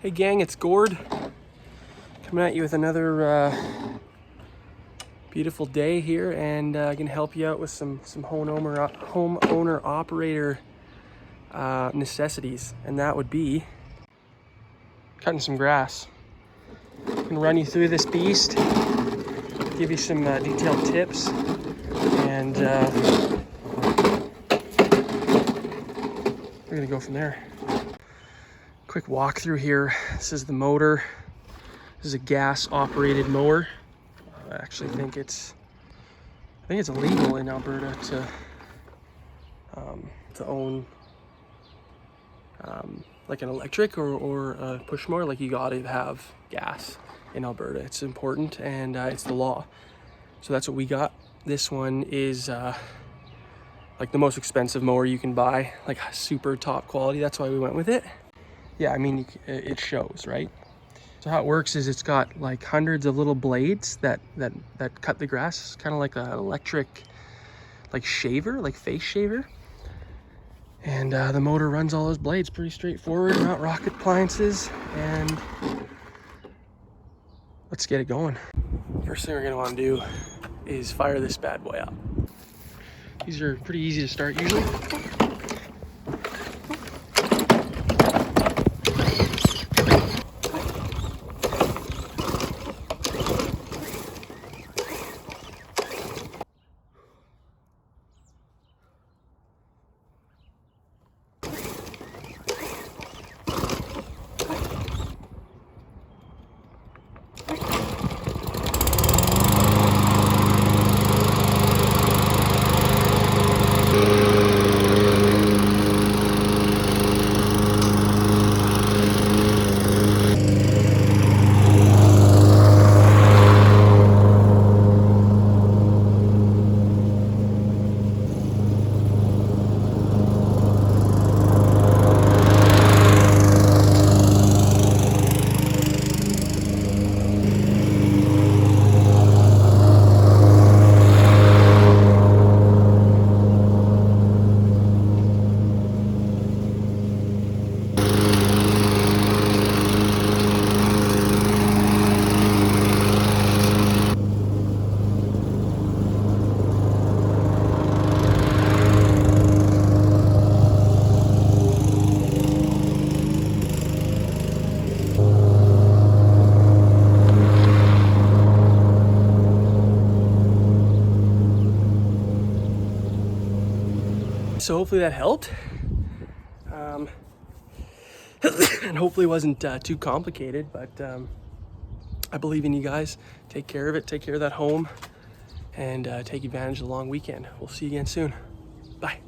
Hey gang, it's Gord coming at you with another beautiful day here, and I can help you out with some homeowner operator necessities, and that would be cutting some grass. I can run you through this beast, give you some detailed tips, and we're gonna go from there. Quick walkthrough here. This is the motor. This is a gas operated mower. I actually think it's illegal in Alberta to own like an electric or a push mower. Like, you gotta have gas in Alberta. It's important, and it's the law. So that's what we got. This one is like the most expensive mower you can buy, like super top quality. That's why we went with it. Yeah, I mean, it shows, right? So how it works is it's got like hundreds of little blades that cut the grass, kind of like an electric, like shaver, like face shaver. And the motor runs all those blades. Pretty straightforward, not rocket appliances. And let's get it going. First thing we're gonna want to do is fire this bad boy up. These are pretty easy to start usually. So hopefully that helped, and hopefully it wasn't too complicated, but I believe in you guys. Take care of it, take care of that home, and take advantage of the long weekend. We'll see you again soon. Bye.